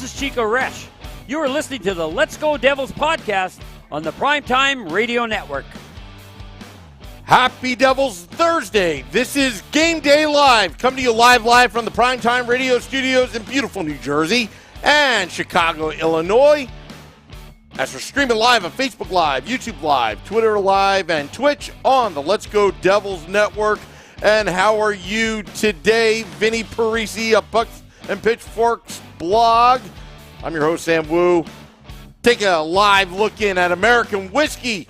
is Chico Resch. You are listening to the Let's Go Devils podcast on the Primetime Radio Network. Happy Devils Thursday. This is Game Day Live, coming to you live from the Primetime Radio studios in beautiful New Jersey and Chicago, Illinois. As we're streaming live on Facebook Live, YouTube Live, Twitter Live, and Twitch on the Let's Go Devils Network. And how are you today? Vinnie, Parise of Pucks and Pitchforks blog. I'm your host, Sam Wu. Taking a live look in at American Whiskey,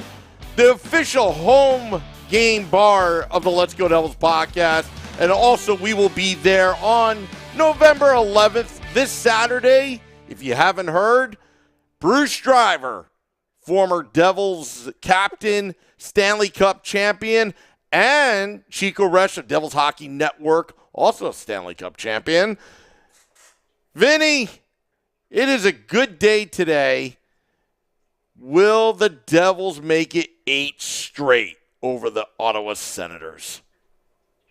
the official home game bar of the Let's Go Devils podcast. And also, we will be there on November 11th, this Saturday. If you haven't heard, Bruce Driver, former Devils captain, Stanley Cup champion, and Chico Resch of Devils Hockey Network, also a Stanley Cup champion. Vinnie, it is a good day today. Will the Devils make it 8 straight over the Ottawa Senators?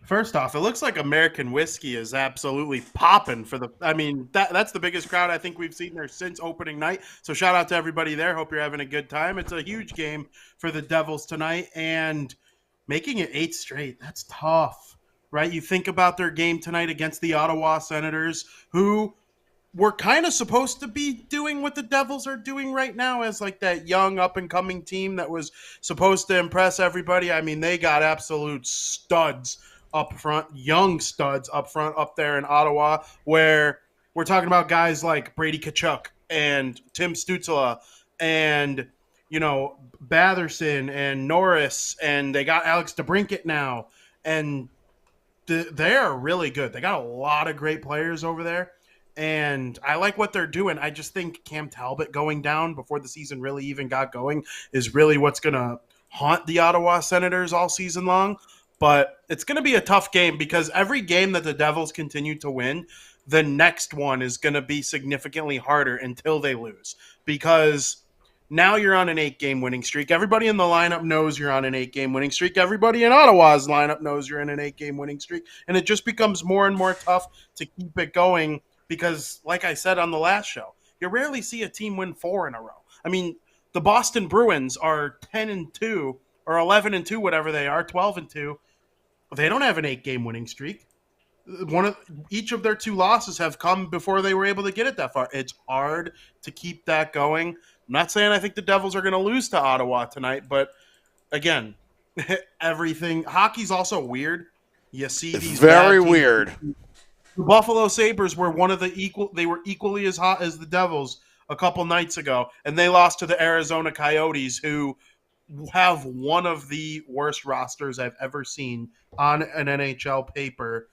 First off, it looks like American Whiskey is absolutely popping for the. I mean, that's the biggest crowd I think we've seen there since opening night. So shout out to everybody there. Hope you're having a good time. It's a huge game for the Devils tonight, and making it 8 straight, that's tough, right? You think about their game tonight against the Ottawa Senators, who were kind of supposed to be doing what the Devils are doing right now as like that young up-and-coming team that was supposed to impress everybody. I mean, they got absolute studs up front, young studs up front up there in Ottawa, where we're talking about guys like Brady Tkachuk and Tim Stützle and, you know, Batherson and Norris, and they got Alex DeBrincat now, and they're really good. They got a lot of great players over there, and I like what they're doing. I just think Cam Talbot going down before the season really even got going is really what's going to haunt the Ottawa Senators all season long. But it's going to be a tough game because every game that the Devils continue to win, the next one is going to be significantly harder until they lose. Because now you're on an 8-game winning streak. Everybody in the lineup knows you're on an 8-game winning streak. Everybody in Ottawa's lineup knows you're in an 8-game winning streak. And it just becomes more and more tough to keep it going because, like I said on the last show, you rarely see a team win 4 in a row. I mean, the Boston Bruins are 10-2 or 11-2, whatever they are, 12-2. They don't have an 8-game winning streak. Each of their 2 losses have come before they were able to get it that far. It's hard to keep that going. I'm not saying I think the Devils are going to lose to Ottawa tonight, but again, hockey's also weird. You see these very weird. The Buffalo Sabres were they were equally as hot as the Devils a couple nights ago, and they lost to the Arizona Coyotes, who have one of the worst rosters I've ever seen on an NHL paper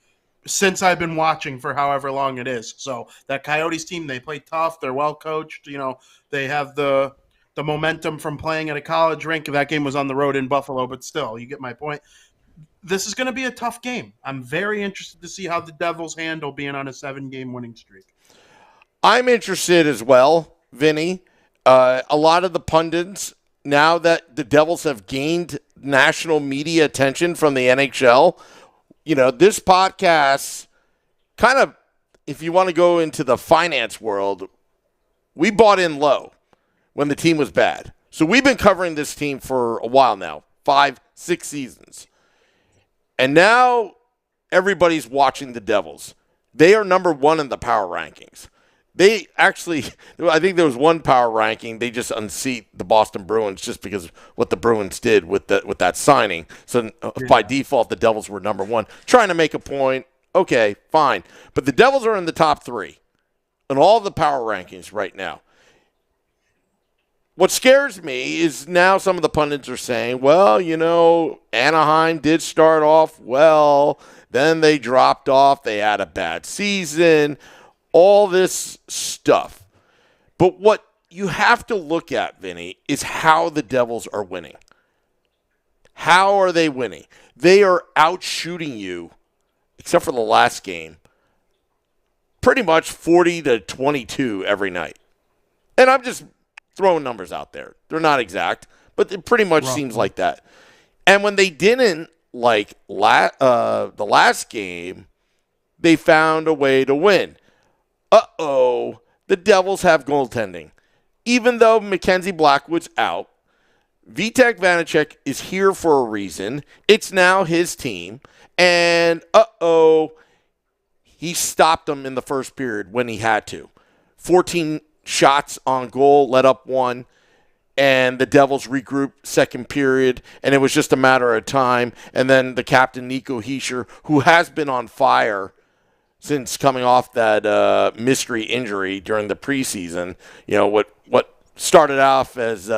since I've been watching for however long it is. So that Coyotes team, they play tough. They're well coached. You know, they have the momentum from playing at a college rink. That game was on the road in Buffalo, but still, you get my point. This is going to be a tough game. I'm very interested to see how the Devils handle being on a 7-game winning streak. I'm interested as well, Vinny. A lot of the pundits, now that the Devils have gained national media attention from the NHL, you know, this podcast kind of, if you want to go into the finance world, we bought in low when the team was bad. So we've been covering this team for a while now, 5-6 seasons. And now everybody's watching the Devils. They are number 1 in the power rankings. They actually, I think there was one power ranking, they just unseat the Boston Bruins just because of what the Bruins did with that signing. So by default, the Devils were number 1. Trying to make a point, okay, fine. But the Devils are in the top 3 in all the power rankings right now. What scares me is now some of the pundits are saying, well, you know, Anaheim did start off well, then they dropped off, they had a bad season, all this stuff. But what you have to look at, Vinny, is how the Devils are winning. How are they winning? They are out-shooting you, except for the last game, pretty much 40-22 every night. And I'm just throwing numbers out there. They're not exact, but it pretty much seems like that. And when they didn't, like the last game, they found a way to win. The the Devils have goaltending. Even though Mackenzie Blackwood's out, Vitek Vanacek is here for a reason. It's now his team. And, he stopped them in the first period when he had to. 14 shots on goal, let up one, and the Devils regrouped second period, and it was just a matter of time. And then the captain, Nico Hischier, who has been on fire since coming off that mystery injury during the preseason, what started off as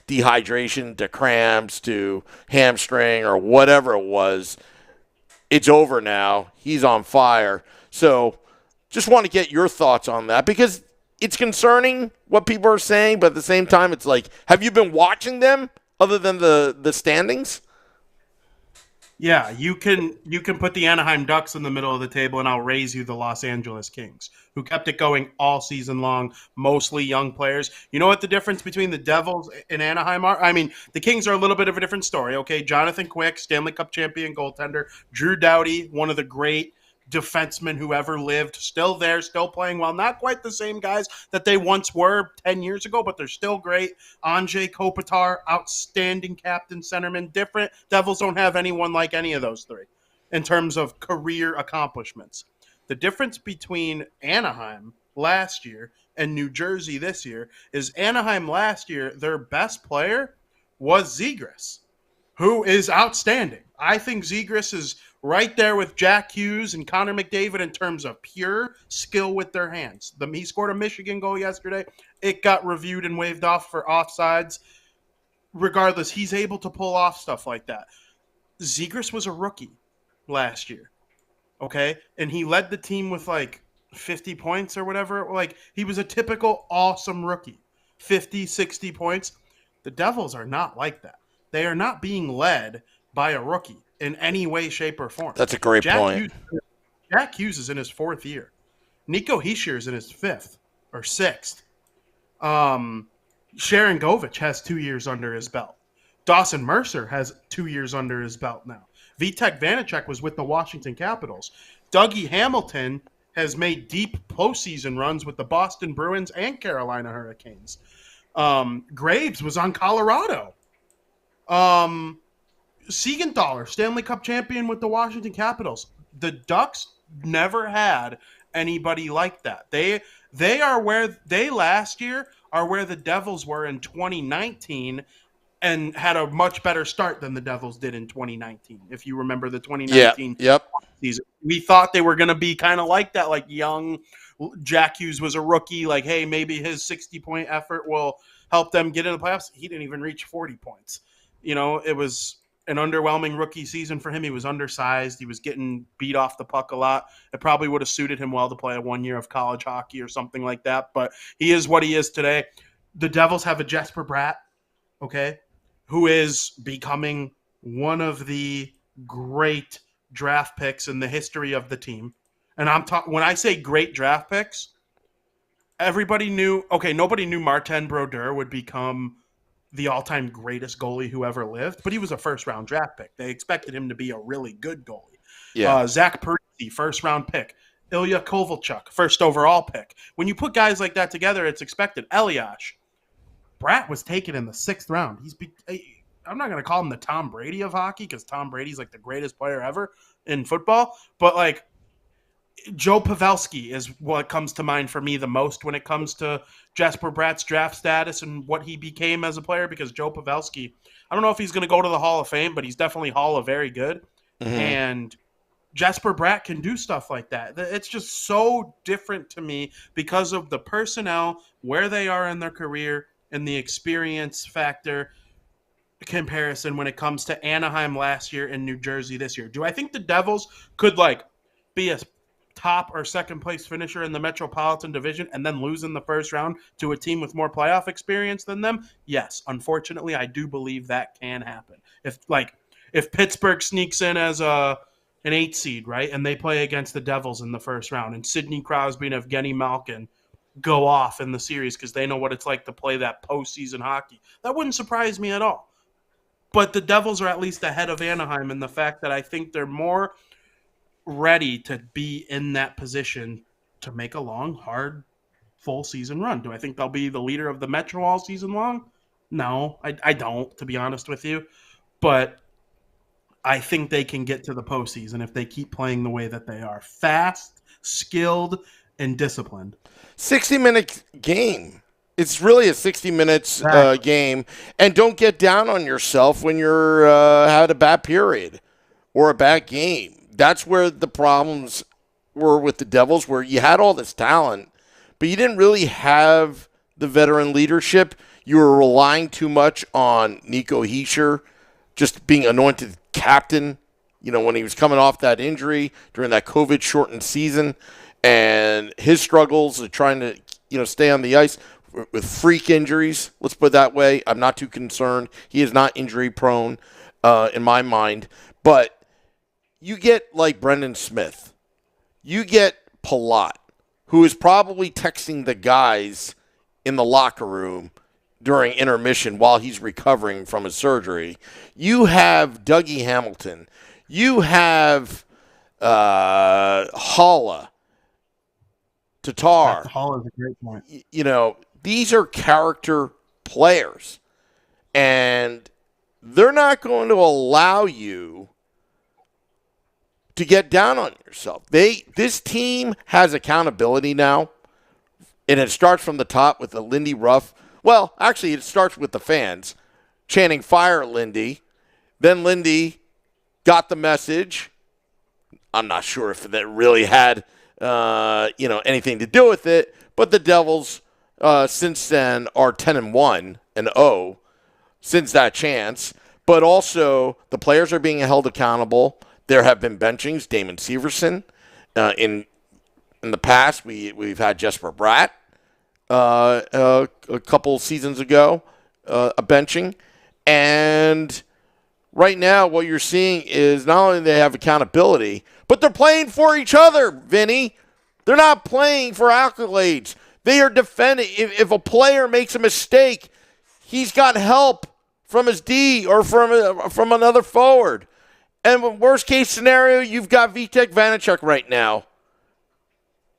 dehydration to cramps to hamstring or whatever it was, it's over now. He's on fire. So just want to get your thoughts on that, because it's concerning what people are saying, but at the same time, it's like, have you been watching them other than the standings? Yeah, you can put the Anaheim Ducks in the middle of the table, and I'll raise you the Los Angeles Kings, who kept it going all season long, mostly young players. You know what the difference between the Devils and Anaheim are? I mean, the Kings are a little bit of a different story, okay? Jonathan Quick, Stanley Cup champion goaltender. Drew Doughty, one of the great defensemen who ever lived, still there, still playing well. Not quite the same guys that they once were 10 years ago, but they're still great. Anze Kopitar, outstanding captain, centerman, different. Devils don't have anyone like any of those three in terms of career accomplishments. The difference between Anaheim last year and New Jersey this year is Anaheim last year, their best player was Zegras, who is outstanding. I think Zegras is right there with Jack Hughes and Connor McDavid in terms of pure skill with their hands. He scored a Michigan goal yesterday. It got reviewed and waved off for offsides. Regardless, he's able to pull off stuff like that. Zegras was a rookie last year, okay? And he led the team with like 50 points or whatever. Like, he was a typical awesome rookie. 50, 60 points. The Devils are not like that. They are not being led by a rookie in any way, shape, or form. That's a great point. Jack Hughes is in his fourth year. Nico Hischier is in his fifth or sixth. Sharon Govich has 2 years under his belt. Dawson Mercer has 2 years under his belt now. Vitek Vanacek was with the Washington Capitals. Dougie Hamilton has made deep postseason runs with the Boston Bruins and Carolina Hurricanes. Graves was on Colorado. Siegenthaler, Stanley Cup champion with the Washington Capitals. The Ducks never had anybody like that. They are where they last year are where the Devils were in 2019 and had a much better start than the Devils did in 2019. If you remember the 2019 season, we thought they were going to be kind of like that, like young Jack Hughes was a rookie. Like, hey, maybe his 60-point effort will help them get in the playoffs. He didn't even reach 40 points. It was an underwhelming rookie season for him. He was undersized. He was getting beat off the puck a lot. It probably would have suited him well to play 1 year of college hockey or something like that, but he is what he is today. The Devils have a Jesper Bratt, okay, who is becoming one of the great draft picks in the history of the team. And when I say great draft picks, everybody knew, nobody knew Martin Brodeur would become the all-time greatest goalie who ever lived, but he was a first-round draft pick. They expected him to be a really good goalie. Yeah. Zach Parise, first-round pick. Ilya Kovalchuk, first overall pick. When you put guys like that together, it's expected. Elias, Bratt was taken in the 6th round. I'm not going to call him the Tom Brady of hockey because Tom Brady's like the greatest player ever in football, but like Joe Pavelski is what comes to mind for me the most when it comes to Jesper Bratt's draft status and what he became as a player, because Joe Pavelski, I don't know if he's going to go to the Hall of Fame, but he's definitely Hall of Very Good. Mm-hmm. And Jesper Bratt can do stuff like that. It's just so different to me because of the personnel, where they are in their career, and the experience factor comparison when it comes to Anaheim last year and New Jersey this year. Do I think the Devils could be a top or second place finisher in the Metropolitan Division and then lose in the first round to a team with more playoff experience than them? Yes, unfortunately, I do believe that can happen. If Pittsburgh sneaks in as an 8 seed, right, and they play against the Devils in the first round, and Sidney Crosby and Evgeny Malkin go off in the series because they know what it's like to play that postseason hockey, that wouldn't surprise me at all. But the Devils are at least ahead of Anaheim in the fact that I think they're more ready to be in that position to make a long, hard full season run. Do I think they'll be the leader of the Metro all season long? No, I don't, to be honest with you. But I think they can get to the postseason if they keep playing the way that they are. Fast, skilled, and disciplined. 60-minute game. It's really a 60 minutes game. And don't get down on yourself when you're had a bad period or a bad game. That's where the problems were with the Devils, where you had all this talent, but you didn't really have the veteran leadership. You were relying too much on Nico Hischier just being anointed captain, when he was coming off that injury during that COVID-shortened season, and his struggles of trying to, stay on the ice with freak injuries. Let's put it that way. I'm not too concerned. He is not injury prone in my mind. But you get like Brendan Smith. You get Palat, who is probably texting the guys in the locker room during intermission while he's recovering from his surgery. You have Dougie Hamilton. You have Holla, Tatar. Holla is a great point. These are character players, and they're not going to allow you to get down on yourself. This team has accountability now, and it starts from the top with the Lindy Ruff. Well, actually, it starts with the fans chanting "Fire Lindy." Then Lindy got the message. I'm not sure if that really had anything to do with it, but the Devils since then are 10-1 and 0 since that chance. But also the players are being held accountable. There have been benchings. Damon Severson. In the past, we've had Jesper Bratt a couple seasons ago, a benching. And right now what you're seeing is not only they have accountability, but they're playing for each other, Vinny. They're not playing for accolades. They are defending. If a player makes a mistake, he's got help from his D or from another forward. And worst case scenario, you've got Vitek Vanacek right now,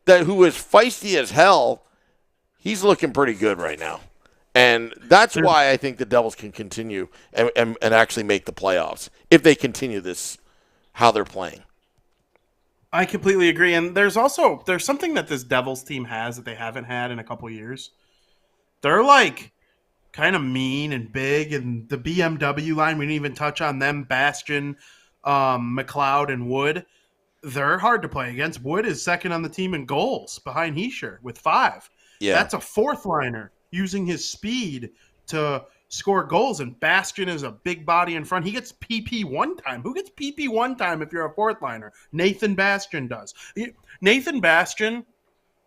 who is feisty as hell. He's looking pretty good right now. And that's why I think the Devils can continue and actually make the playoffs if they continue this, how they're playing. I completely agree. And there's something that this Devils team has that they haven't had in a couple years. They're like kind of mean and big, and the BMW line, we didn't even touch on them. Bastion, McLeod, and Wood. They're hard to play against. Wood is second on the team in goals behind Hischier with 5. Yeah. That's a fourth liner using his speed to score goals, and Bastion is a big body in front. He gets PP one time. Who gets PP one time if you're a fourth liner? Nathan Bastion does. Nathan Bastion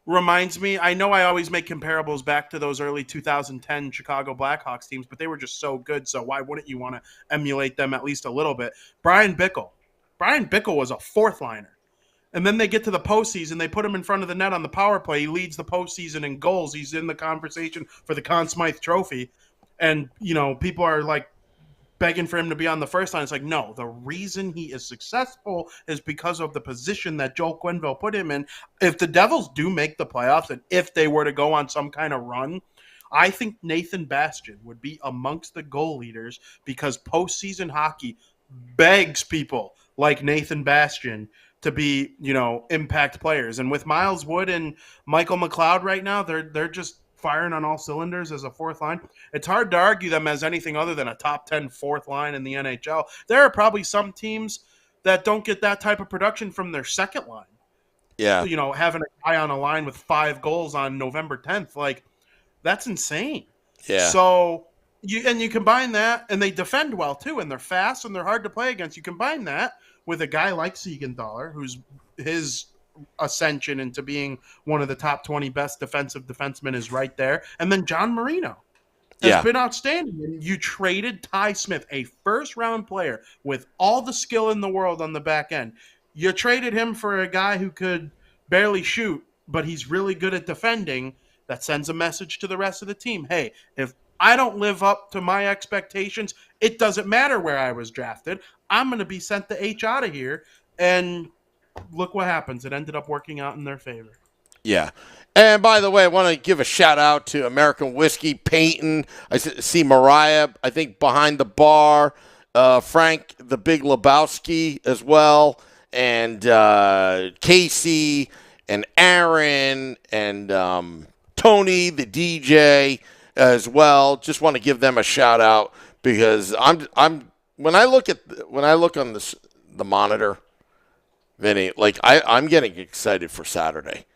reminds me, I know I always make comparables back to those early 2010 Chicago Blackhawks teams, but they were just so good, so why wouldn't you want to emulate them at least a little bit? Brian Bickle. Brian Bickle was a fourth liner. And then they get to the postseason. They put him in front of the net on the power play. He leads the postseason in goals. He's in the conversation for the Conn Smythe Trophy. And, people are like begging for him to be on the first line. It's like, no, the reason he is successful is because of the position that Joel Quenneville put him in. If the Devils do make the playoffs, and if they were to go on some kind of run, I think Nathan Bastion would be amongst the goal leaders, because postseason hockey begs people like Nathan Bastion to be, impact players. And with Miles Wood and Michael McLeod right now, they're just firing on all cylinders as a fourth line. It's hard to argue them as anything other than a top 10 fourth line in the NHL. There are probably some teams that don't get that type of production from their second line. Yeah. Having a guy on a line with 5 goals on November 10th, like, that's insane. Yeah. So you combine that, and they defend well too, and they're fast and they're hard to play against. You combine that with a guy like Siegenthaler, who's his ascension into being one of the top 20 best defensive defensemen is right there. And then John Marino has been outstanding. And you traded Ty Smith, a first-round player with all the skill in the world on the back end. You traded him for a guy who could barely shoot, but he's really good at defending. That sends a message to the rest of the team. Hey, if I don't live up to my expectations, it doesn't matter where I was drafted. I'm going to be sent the H out of here. And look what happens. It ended up working out in their favor. Yeah. And by the way, I want to give a shout out to American Whiskey, Peyton. I see Mariah, I think, behind the bar. Frank, the Big Lebowski as well. And Casey and Aaron and Tony, the DJ, as well. Just want to give them a shout out because I'm when I look on the monitor, Vinny, like I'm getting excited for Saturday.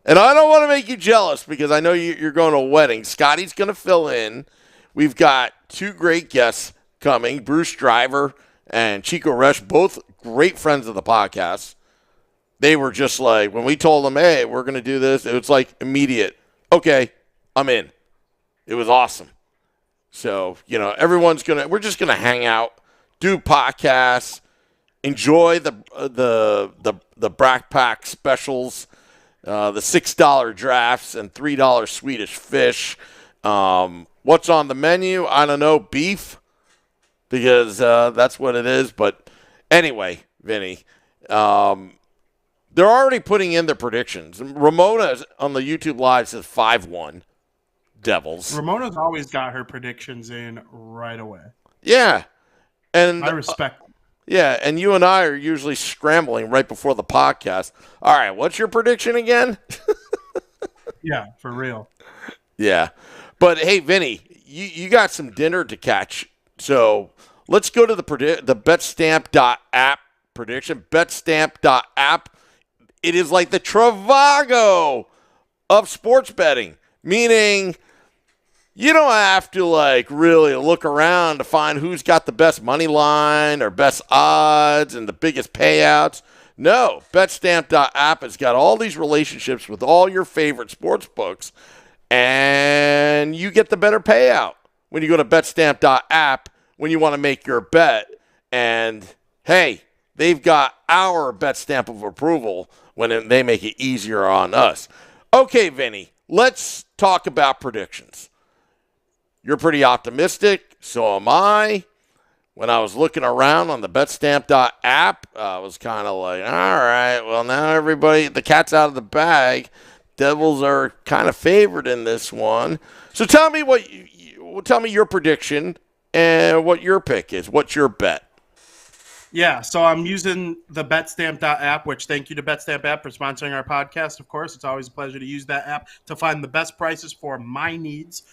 And I don't want to make you jealous because I know you're going to a wedding. Scotty's going to fill in. We've got two great guests coming, Bruce Driver and Chico Resch, both great friends of the podcast. They were just like, when we told them, hey, we're going to do this, it was like immediate. Okay, I'm in. It was awesome. So, we're just going to hang out, do podcasts, enjoy the Brack Pack specials, the $6 drafts and $3 Swedish fish. What's on the menu? I don't know. Beef, because that's what it is. But anyway, Vinny, they're already putting in their predictions. Ramona on the YouTube Live says 5-1 Devils. Ramona's always got her predictions in right away. Yeah. And I respect them. Yeah, and you and I are usually scrambling right before the podcast. All right, what's your prediction again? Yeah, for real. Yeah. But, hey, Vinny, you got some dinner to catch. So let's go to the betstamp.app prediction. Betstamp.app. It is like the Trivago of sports betting, meaning you don't have to really look around to find who's got the best money line or best odds and the biggest payouts. No, betstamp.app has got all these relationships with all your favorite sports books, and you get the better payout when you go to betstamp.app when you want to make your bet. And, hey, they've got our bet stamp of approval when they make it easier on us. Okay, Vinny, let's talk about predictions. You're pretty optimistic, so am I. When I was looking around on the betstamp.app, I was kind of like, all right, well, now everybody, the cat's out of the bag. Devils are kind of favored in this one. So tell me tell me your prediction and what your pick is. What's your bet? Yeah, so I'm using the betstamp.app, which thank you to Betstamp app for sponsoring our podcast, of course. It's always a pleasure to use that app to find the best prices for my needs.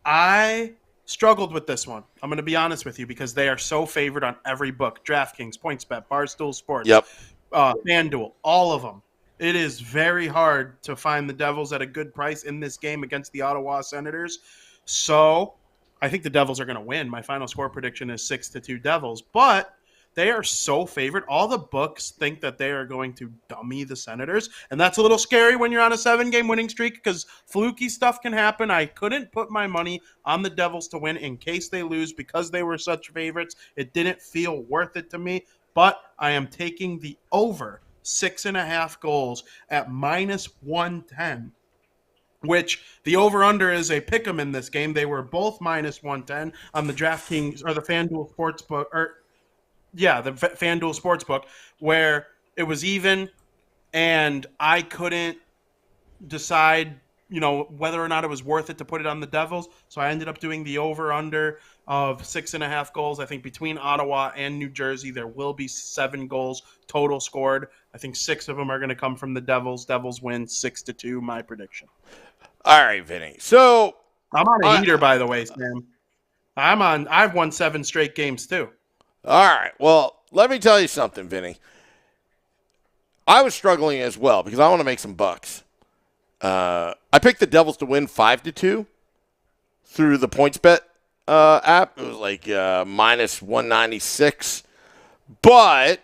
I struggled with this one. I'm going to be honest with you because they are so favored on every book. DraftKings, PointsBet, Barstool Sports, Yep. FanDuel, all of them. It is very hard to find the Devils at a good price in this game against the Ottawa Senators. So I think the Devils are going to win. My final score prediction is 6-2 Devils, but they are so favored. All the books think that they are going to dummy the Senators, and that's a little scary when you're on a 7-game winning streak because fluky stuff can happen. I couldn't put my money on the Devils to win in case they lose because they were such favorites. It didn't feel worth it to me, but I am taking the over 6.5 goals at -110. Which the over-under is a pick'em in this game. They were both -110 on the DraftKings or the FanDuel Sportsbook, the FanDuel Sportsbook, where it was even, and I couldn't decide, whether or not it was worth it to put it on the Devils. So I ended up doing the over-under of 6.5 goals. I think between Ottawa and New Jersey, there will be 7 goals total scored. I think 6 of them are going to come from the Devils. Devils win 6-2, my prediction. All right, Vinny. So I'm on a heater, by the way, Sam. I've won 7 straight games too. All right. Well, let me tell you something, Vinny. I was struggling as well because I want to make some bucks. I picked the Devils to win 5-2 through the PointsBet app. It was like -196. But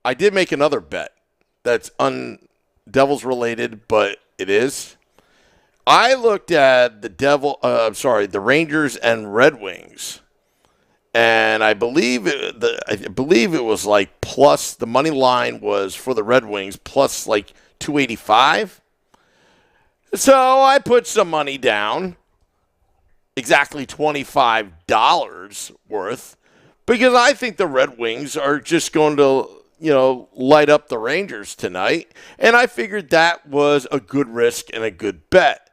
I did make another bet that's Devils related, but it is. I looked at the Rangers and Red Wings. And I believe it was like plus the money line was for the Red Wings plus like 285. So I put some money down, exactly $25 worth, because I think the Red Wings are just going to, light up the Rangers tonight. And I figured that was a good risk and a good bet.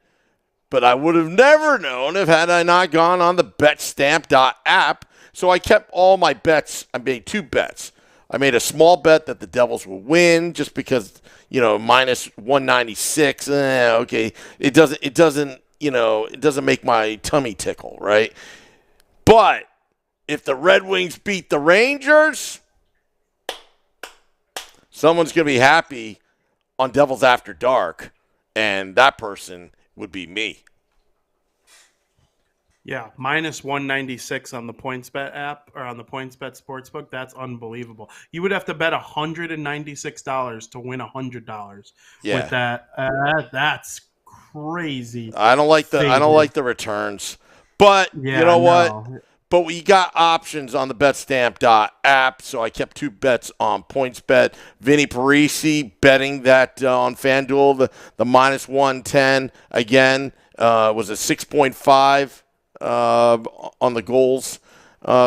But I would have never known had I not gone on the betstamp.app. So I kept all my bets. I made 2 bets. I made a small bet that the Devils will win just because, minus 196. Okay. It doesn't make my tummy tickle, right? But if the Red Wings beat the Rangers, someone's going to be happy on Devils After Dark, and that person would be me. Yeah, minus 196 on the PointsBet app or on the PointsBet Sportsbook. That's unbelievable. You would have to bet $196 to win $100 with that. That's crazy. I don't like the returns, but you know what? But we got options on the betstamp.app, so I kept 2 bets on PointsBet. Vinnie Parise betting that on FanDuel, the minus 110 again was a 6.5 on the goals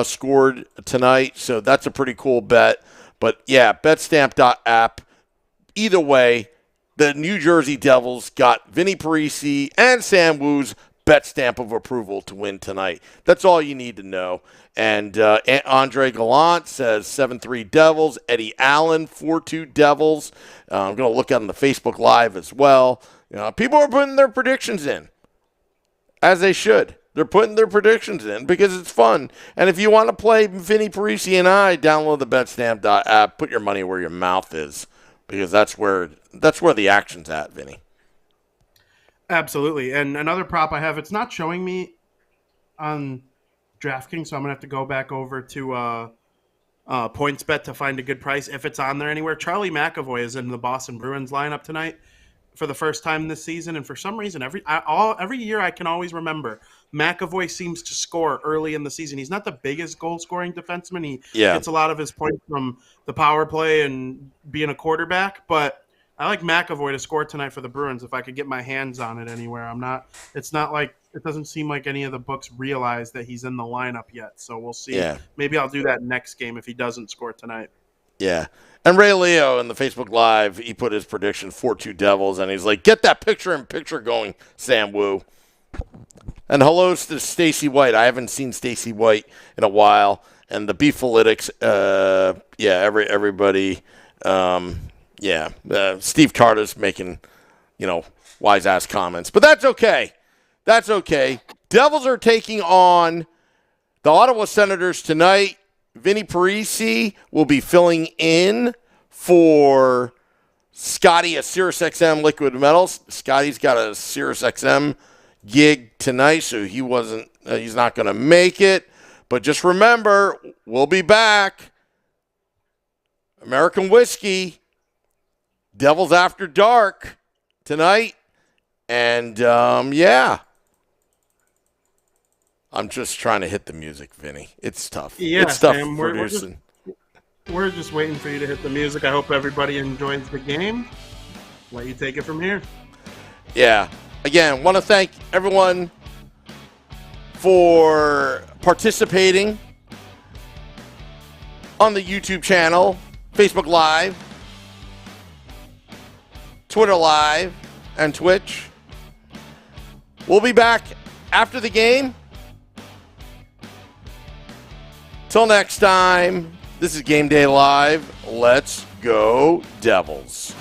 scored tonight, so that's a pretty cool bet. But yeah, betstamp.app. Either way, the New Jersey Devils got Vinnie Parise and Sam Wu's bet stamp of approval to win tonight. That's all you need to know. And Andre Gallant says 7-3 Devils. Eddie Allen 4-2 Devils. I'm going to look on the Facebook Live as well. People are putting their predictions in, as they should. They're putting their predictions in because it's fun. And if you want to play Vinnie Parise and I, download the betstamp.app. Put your money where your mouth is, because that's where the action's at, Vinny. Absolutely. And another prop I have, it's not showing me on DraftKings, so I'm going to have to go back over to PointsBet to find a good price. If it's on there anywhere, Charlie McAvoy is in the Boston Bruins lineup tonight for the first time this season. And for some reason, every year I can always remember, McAvoy seems to score early in the season. He's not the biggest goal-scoring defenseman. He gets a lot of his points from the power play and being a quarterback, but I like McAvoy to score tonight for the Bruins if I could get my hands on it anywhere. It's not like, it doesn't seem like any of the books realize that he's in the lineup yet. So we'll see. Yeah. Maybe I'll do that next game if he doesn't score tonight. Yeah. And Ray Leo in the Facebook Live, he put his prediction 4-2 Devils, and he's like, get that picture-in-picture going, Sam Wu. And hello to Stacey White. I haven't seen Stacey White in a while. And the Beefalytics, everybody. Steve Carter's making, wise-ass comments. But that's okay. That's okay. Devils are taking on the Ottawa Senators tonight. Vinnie Parise will be filling in for Scotty at SiriusXM Liquid Metals. Scotty's got a SiriusXM gig tonight, so he's not going to make it. But just remember, we'll be back. American Whiskey, Devils After Dark tonight. And, I'm just trying to hit the music, Vinny. It's tough. Yeah, it's tough Sam, producing. We're just waiting for you to hit the music. I hope everybody enjoys the game. Let you take it from here. Yeah. Again, want to thank everyone for participating on the YouTube channel, Facebook Live, Twitter Live, and Twitch. We'll be back after the game. Till next time, this is Game Day Live. Let's go, Devils.